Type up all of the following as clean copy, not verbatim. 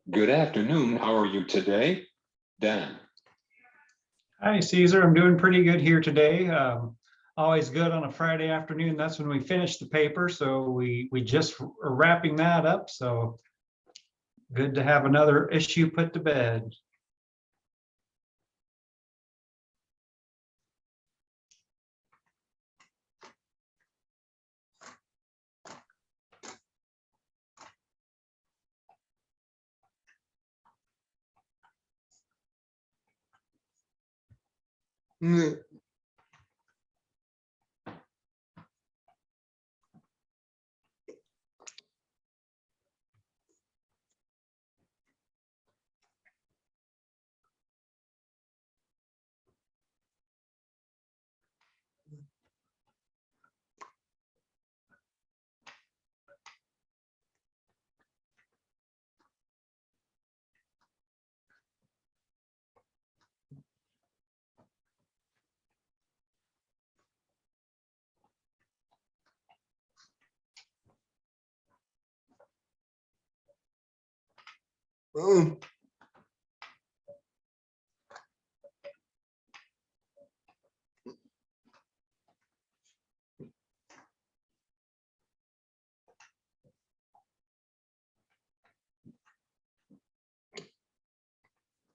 Good afternoon. How are you today? Dan. Hi, Caesar. I'm doing pretty good here today. Always good on a Friday afternoon. That's when we finish the paper. So we just are wrapping that up. So good to have another issue put to bed.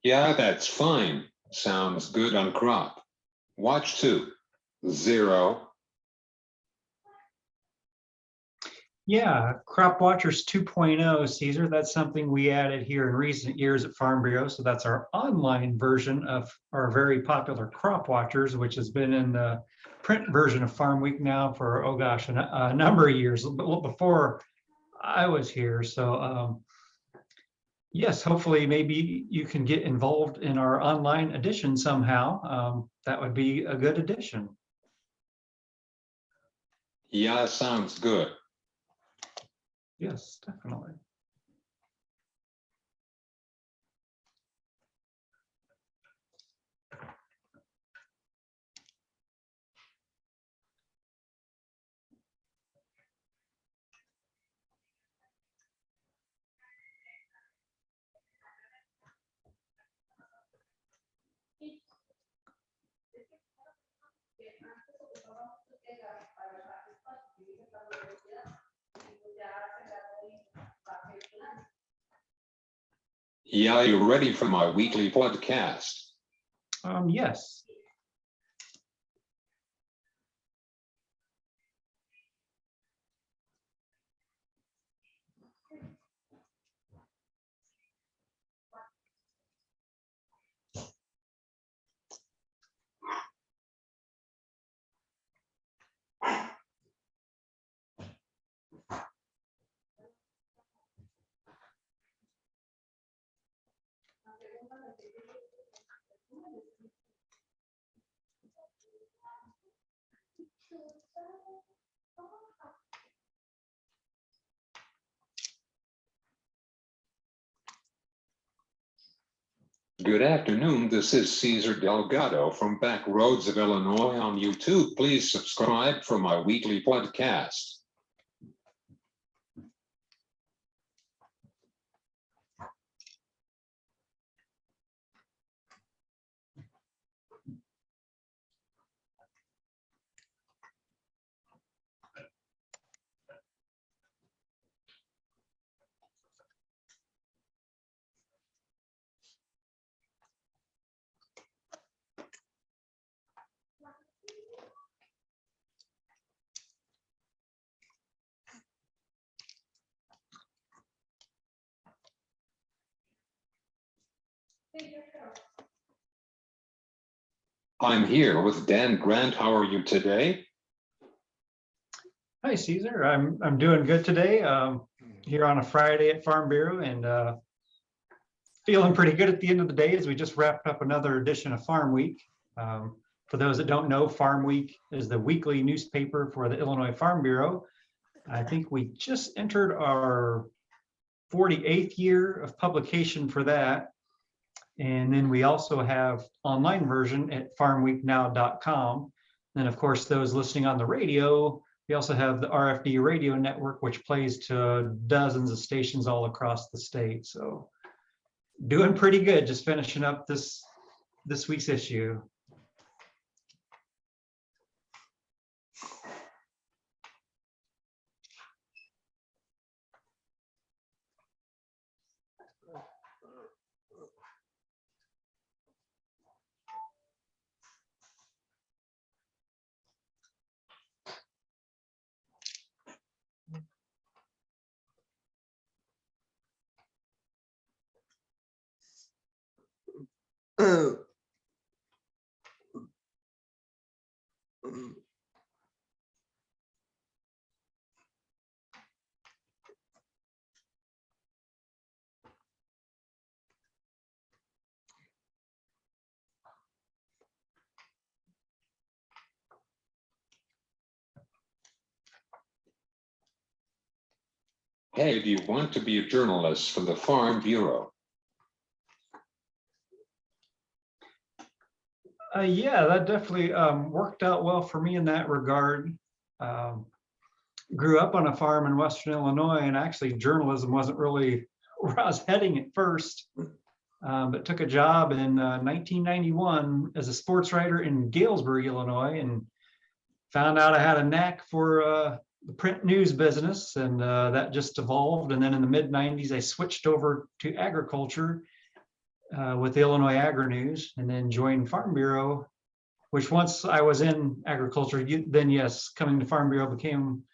Yeah, that's fine. Sounds good on crop. Watch 2. 0. Yeah, Crop Watchers 2.0, Caesar. That's something we added here in recent years at Farm Bureau. So that's our online version of our very popular Crop Watchers, which has been in the print version of Farm Week now for, oh gosh, a number of years, but before I was here. So yes, hopefully maybe you can get involved in our online edition somehow. That would be a good addition. Yeah, sounds good. Yes, definitely. Yeah, you're ready for my weekly podcast. Yes. Good afternoon. This is Cesar Delgado from Back Roads of Illinois on YouTube. Please subscribe for my weekly podcast. I'm here with Dan Grant. How are you today? Hi, Caesar. I'm doing good today. Here on a Friday at Farm Bureau, and feeling pretty good at the end of the day as we just wrapped up another edition of Farm Week. For those that don't know, Farm Week is the weekly newspaper for the Illinois Farm Bureau. I think we just entered our 48th year of publication for that. And then we also have online version at farmweeknow.com. And of course, those listening on the radio, we also have the RFD radio network, which plays to dozens of stations all across the state. So doing pretty good, just finishing up this week's issue. Hey, do you want to be a journalist for the Farm Bureau? Yeah, that definitely worked out well for me in that regard. Grew up on a farm in Western Illinois, and actually journalism wasn't really where I was heading at first, but took a job in 1991 as a sports writer in Galesburg, Illinois, and found out I had a knack for the print news business, and that just evolved. And then in the mid-90s, I switched over to agriculture with the Illinois Agri-News, and then joined Farm Bureau, which once I was in agriculture, then yes, coming to Farm Bureau became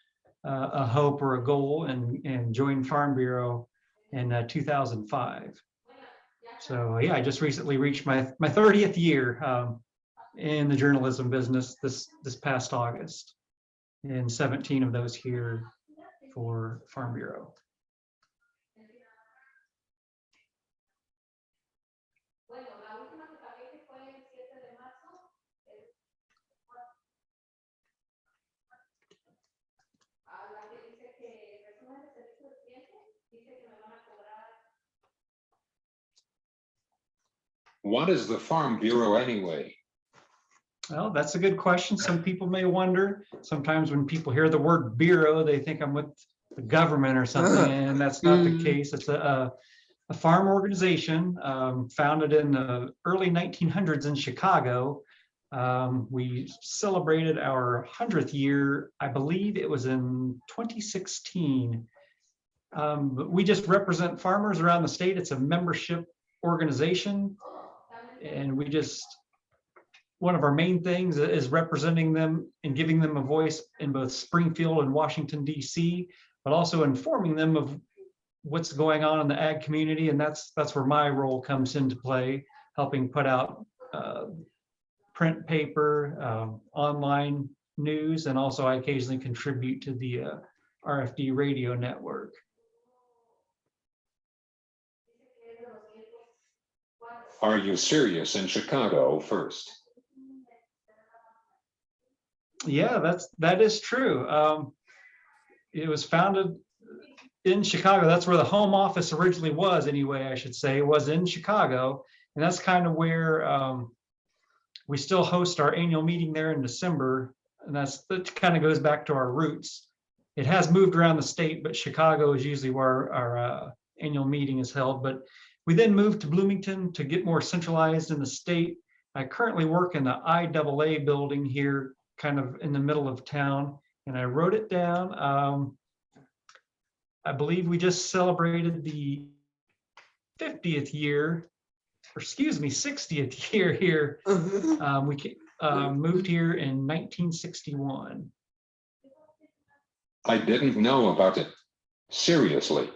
a hope or a goal, and joined Farm Bureau in 2005. So yeah, I just recently reached my 30th year in the journalism business this past August, and 17 of those here for Farm Bureau. What is the Farm Bureau anyway? Well, that's a good question. Some people may wonder. Sometimes when people hear the word bureau, they think I'm with the government or something, and that's not the case. It's a farm organization founded in the early 1900s in Chicago. We celebrated our 100th year, I believe it was in 2016. But we just represent farmers around the state. It's a membership organization, and one of our main things is representing them and giving them a voice in both Springfield and Washington, D.C., but also informing them of what's going on in the ag community. And that's where my role comes into play, helping put out print paper, online news, and also I occasionally contribute to the RFD radio network. Are you serious in Chicago first? Yeah, that is true. It was founded in Chicago. That's where the home office originally was, anyway, I should say. It was in Chicago. And that's kind of where we still host our annual meeting there in December. And that kind of goes back to our roots. It has moved around the state, but Chicago is usually where our annual meeting is held. But we then moved to Bloomington to get more centralized in the state. I currently work in the IAA building here, kind of in the middle of town, and I wrote it down. I believe we just celebrated the 50th year, or excuse me, 60th year here. We moved here in 1961. I didn't know about it. Seriously.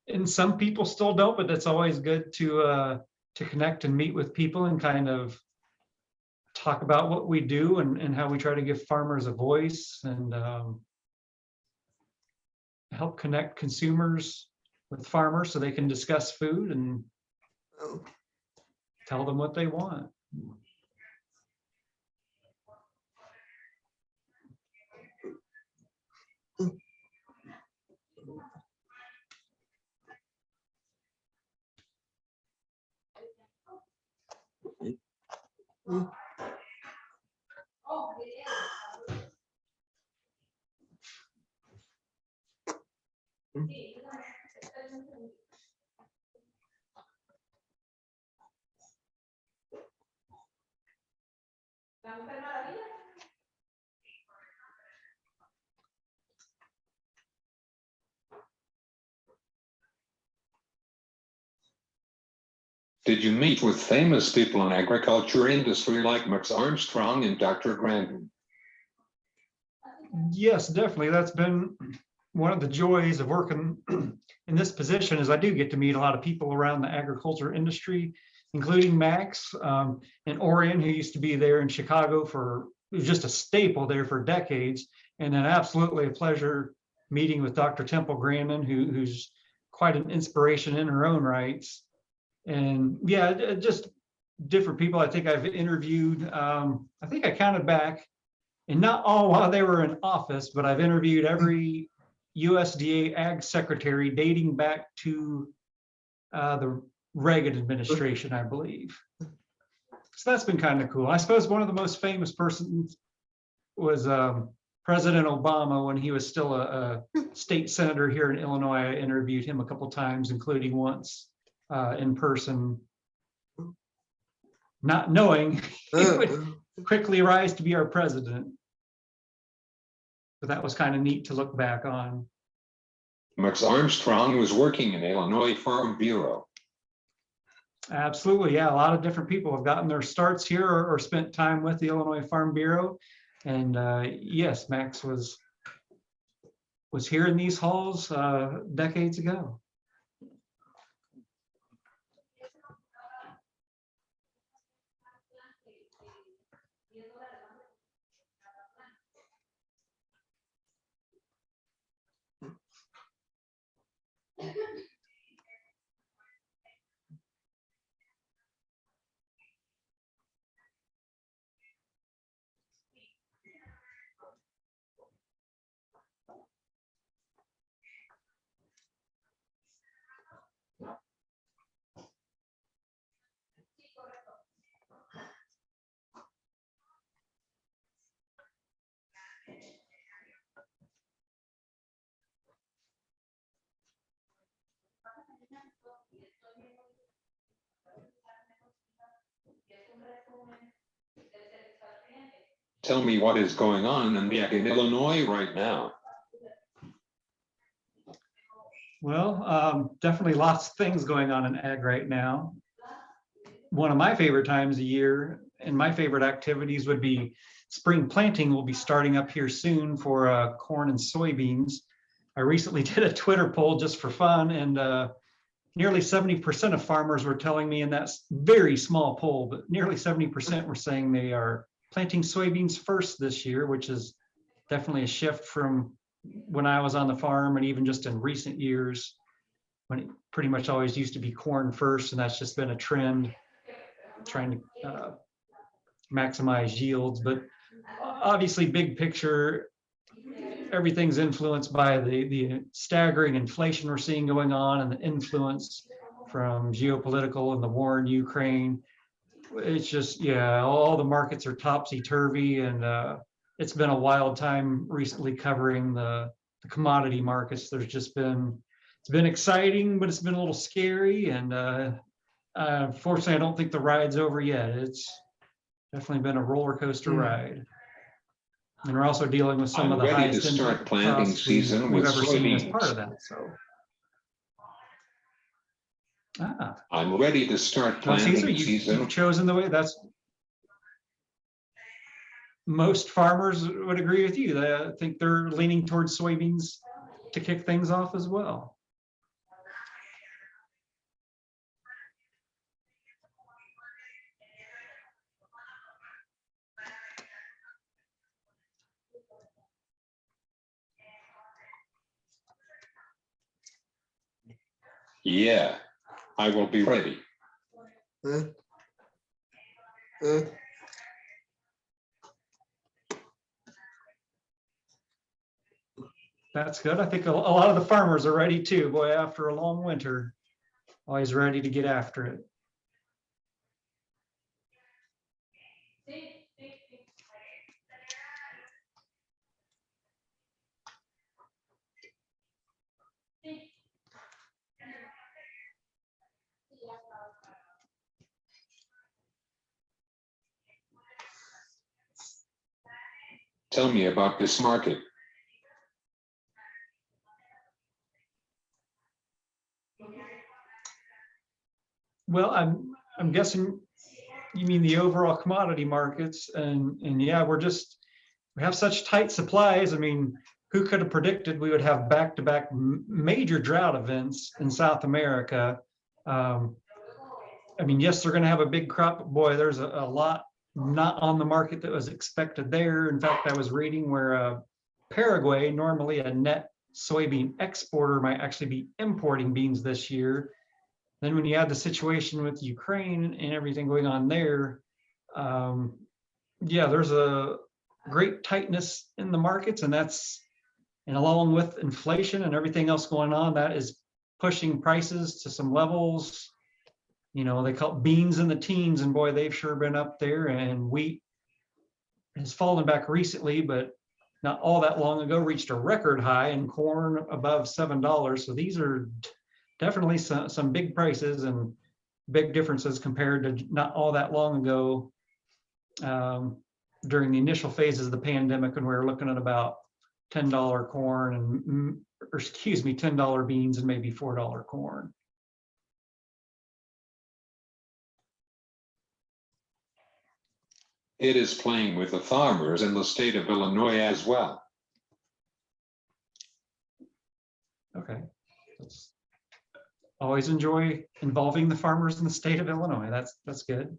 And some people still don't, but it's always good to connect and meet with people and kind of talk about what we do and how we try to give farmers a voice and help connect consumers with farmers so they can discuss food and tell them what they want. Did you meet with famous people in agriculture industry like Max Armstrong and Dr. Grandin? Yes, definitely. That's been one of the joys of working in this position is I do get to meet a lot of people around the agriculture industry, including Max and Orion, who used to be there in Chicago it was just a staple there for decades. And then absolutely a pleasure meeting with Dr. Temple Grandin, who's quite an inspiration in her own rights. And yeah, just different people I think I've interviewed. I think I counted back, and not all while they were in office, but I've interviewed every USDA ag secretary dating back to the Reagan administration, I believe. So that's been kind of cool. I suppose one of the most famous persons was President Obama when he was still a state senator here in Illinois. I interviewed him a couple times, including once in person, not knowing he would quickly rise to be our president. But that was kind of neat to look back on. Max Armstrong was working in Illinois Farm Bureau. Absolutely, yeah. A lot of different people have gotten their starts here or spent time with the Illinois Farm Bureau. And yes, Max was here in these halls decades ago. Tell me what is going on in Illinois right now. Well, definitely lots of things going on in ag right now. One of my favorite times of year and my favorite activities would be spring planting. Will be starting up here soon for corn and soybeans. I recently did a Twitter poll just for fun, and nearly 70% of farmers were telling me in that very small poll, but nearly 70% were saying they are planting soybeans first this year, which is definitely a shift from when I was on the farm and even just in recent years when it pretty much always used to be corn first, and that's just been a trend, trying to maximize yields. But obviously, big picture, everything's influenced by the staggering inflation we're seeing going on and the influence from geopolitical and the war in Ukraine. It's just, yeah, all the markets are topsy-turvy, and it's been a wild time recently covering the commodity markets. It's been exciting, but it's been a little scary, and fortunately, I don't think the ride's over yet. It's definitely been a roller coaster ride. And we're also dealing with some of the ready to highest start input planting costs season we've with ever seen as soybeans. part of that. So, I'm ready to start well, planting Caesar, season. you've chosen the way. That's most farmers would agree with you. I think they're leaning towards soybeans to kick things off as well. Yeah, I will be ready. That's good. I think a lot of the farmers are ready too. Boy, after a long winter, always ready to get after it. Tell me about this market. Well, I'm guessing you mean the overall commodity markets, and yeah, we have such tight supplies. I mean, who could have predicted we would have back-to-back major drought events in South America? I mean, yes, they're going to have a big crop, but boy, there's a lot not on the market that was expected there. In fact, I was reading where Paraguay, normally a net soybean exporter, might actually be importing beans this year. Then when you add the situation with Ukraine and everything going on there, yeah, there's a great tightness in the markets, and along with inflation and everything else going on, that is pushing prices to some levels. You know, they call it beans in the teens, and boy, they've sure been up there. And wheat has fallen back recently, but not all that long ago reached a record high, and corn above $7. So these are definitely some big prices and big differences compared to not all that long ago, during the initial phases of the pandemic, when we were looking at about $10 corn or excuse me, $10 beans and maybe $4 corn. It is playing with the farmers in the state of Illinois as well. Okay. Always enjoy involving the farmers in the state of Illinois. That's good.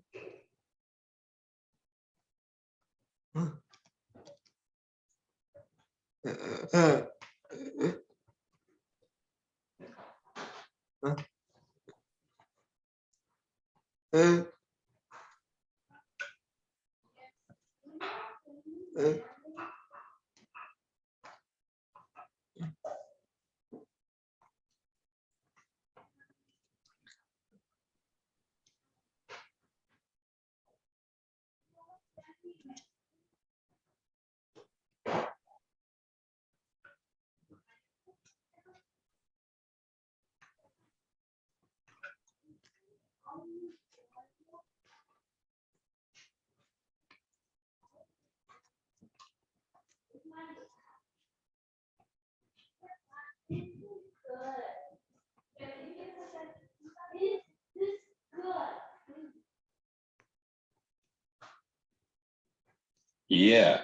Yeah.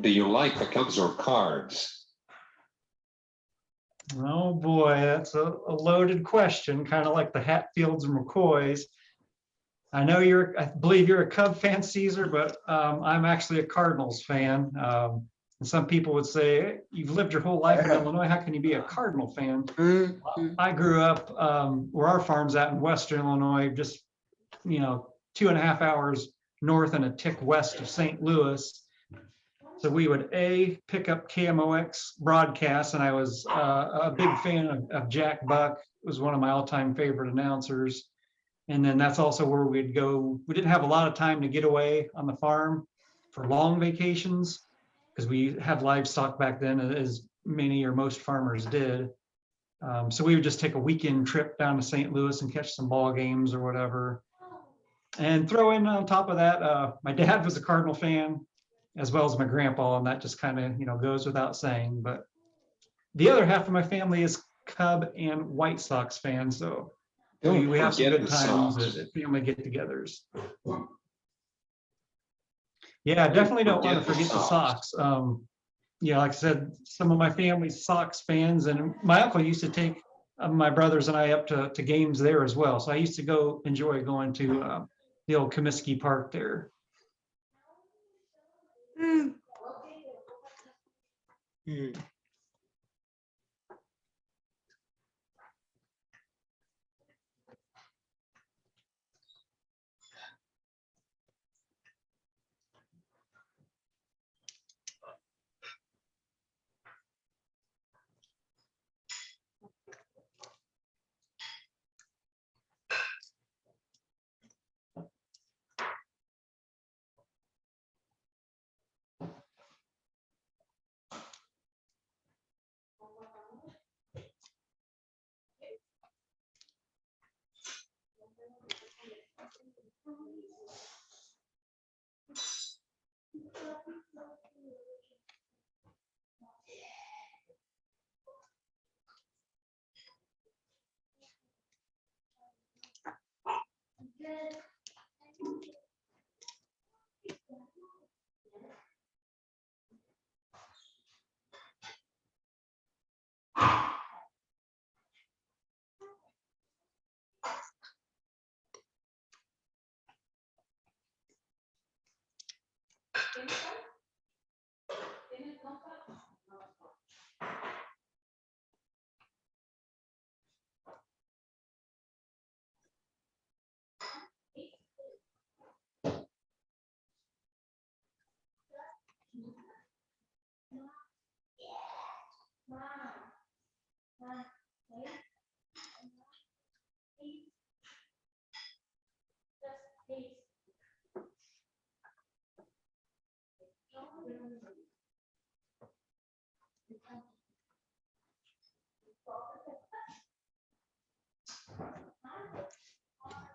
Do you like the Cubs or Cards? Oh boy, that's a loaded question, kind of like the Hatfields and McCoys. I believe you're a Cub fan, Caesar, but I'm actually a Cardinals fan. And some people would say, you've lived your whole life in Illinois, how can you be a Cardinal fan? I grew up where our farm's at in Western Illinois, just 2.5 hours north and a tick west of St. Louis. So we would pick up KMOX broadcasts, and I was a big fan of Jack Buck. Was one of my all-time favorite announcers. And then that's also where we'd go. We didn't have a lot of time to get away on the farm for long vacations because we had livestock back then, as many or most farmers did. So we would just take a weekend trip down to St. Louis and catch some ball games or whatever. And throw in on top of that, my dad was a Cardinal fan, as well as my grandpa, and that just kind of goes without saying. But the other half of my family is Cub and White Sox fans, so we have some forget good the times Sox. at family get-togethers. Yeah, I definitely don't want to forget the Sox. Yeah, like I said, some of my family's Sox fans, and my uncle used to take my brothers and I up to games there as well. So I used to enjoy going to the old Comiskey Park there. Mm. Mm.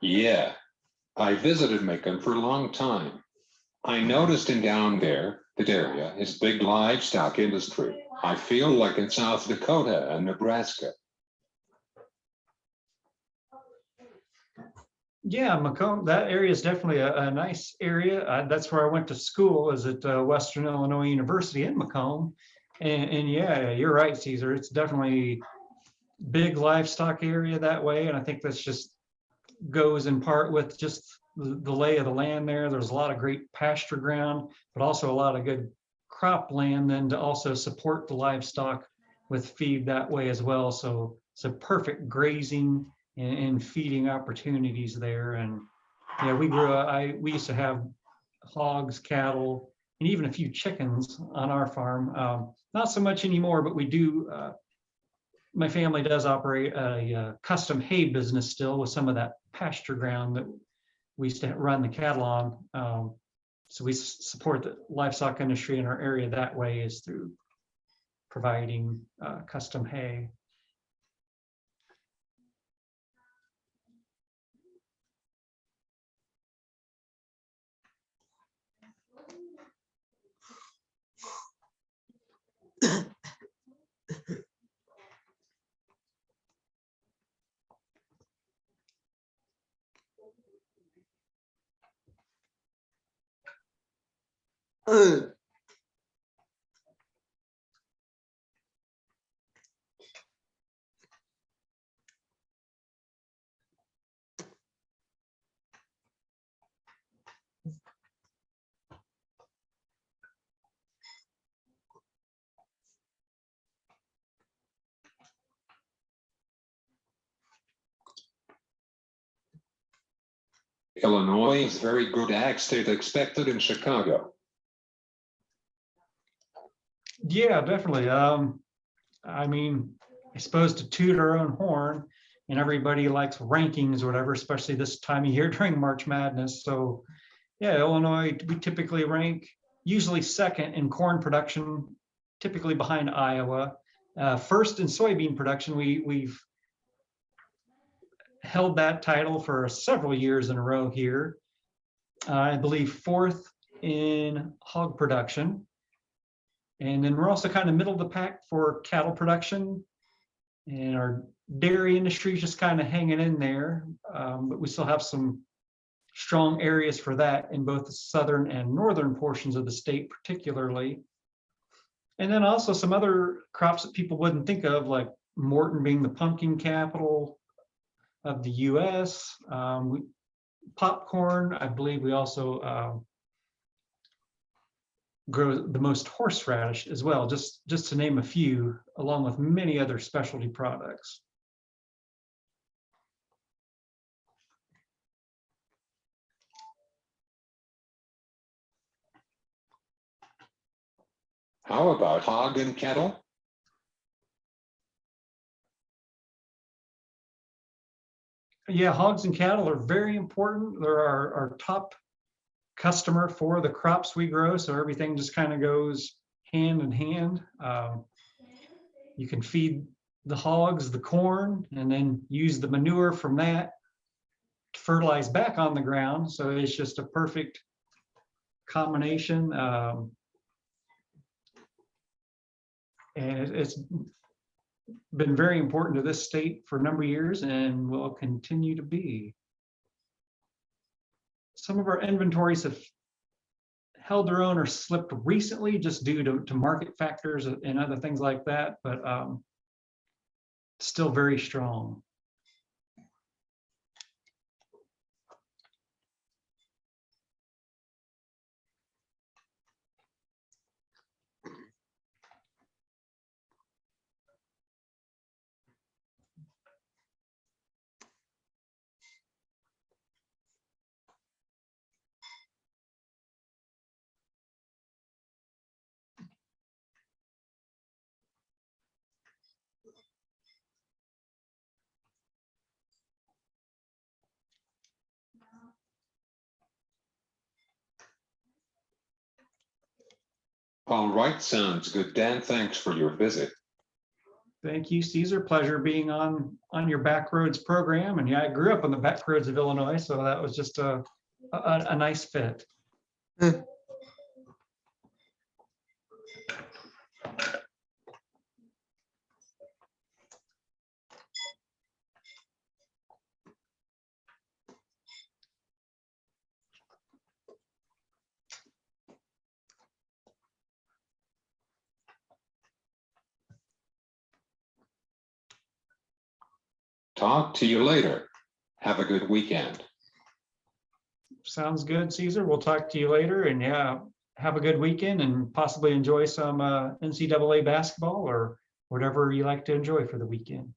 Yeah, I visited Macon for a long time. I noticed in down there, that area, is big livestock industry. I feel like in South Dakota and Nebraska. Yeah, Macomb, that area is definitely a nice area. That's where I went to school, is at Western Illinois University in Macomb. And yeah, you're right, Caesar. It's definitely big livestock area that way. And I think that's just goes in part with just the lay of the land there. There's a lot of great pasture ground, but also a lot of good crop land then to also support the livestock with feed that way as well. So it's a perfect grazing and feeding opportunities there. And yeah, we used to have hogs, cattle, and even a few chickens on our farm. Not so much anymore, but we do. My family does operate a custom hay business still with some of that pasture ground that we used to run the cattle on. So we support the livestock industry in our area that way, is through providing custom hay. Illinois is very good ag state expected in Chicago. Yeah, definitely. I mean, I suppose to toot our own horn, and everybody likes rankings or whatever, especially this time of year during March Madness. So yeah, Illinois, we typically rank usually second in corn production, typically behind Iowa. First in soybean production, we've held that title for several years in a row here. I believe fourth in hog production. And then we're also kind of middle of the pack for cattle production. And our dairy industry is just kind of hanging in there. But we still have some strong areas for that in both the southern and northern portions of the state, particularly. And then also some other crops that people wouldn't think of, like Morton being the pumpkin capital of the US. Popcorn, I believe we also grow the most horseradish as well, just to name a few, along with many other specialty products. How about hog and cattle? Yeah, hogs and cattle are very important. They're our top customer for the crops we grow, so everything just kind of goes hand in hand. You can feed the hogs the corn and then use the manure from that to fertilize back on the ground. So it's just a perfect combination. And it's been very important to this state for a number of years and will continue to be. Some of our inventories have held their own or slipped recently just due to market factors and other things like that, but still very strong. All right, sounds good. Dan, thanks for your visit. Thank you, Caesar. Pleasure being on your Backroads program. And yeah, I grew up on the backroads of Illinois, so that was just a nice fit. Talk to you later. Have a good weekend. Sounds good, Caesar. We'll talk to you later. And yeah, have a good weekend and possibly enjoy some NCAA basketball or whatever you like to enjoy for the weekend.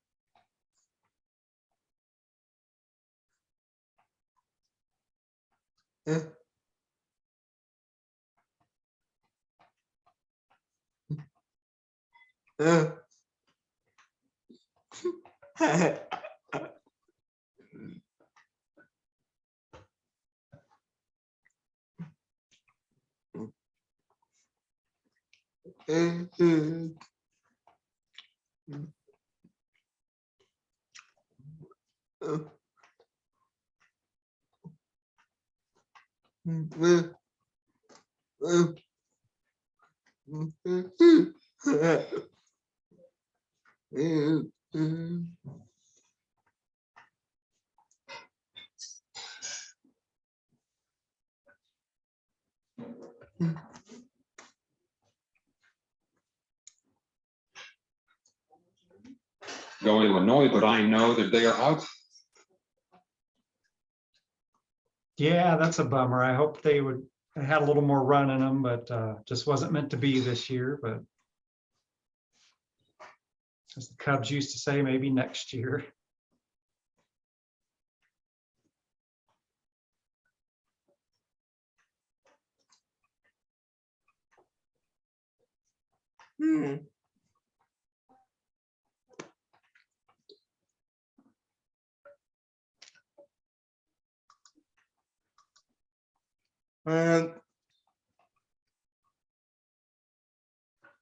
Go Illinois, but I know that they are out. Yeah, that's a bummer. I hope they had a little more run in them, but just wasn't meant to be this year. But as the Cubs used to say, maybe next year.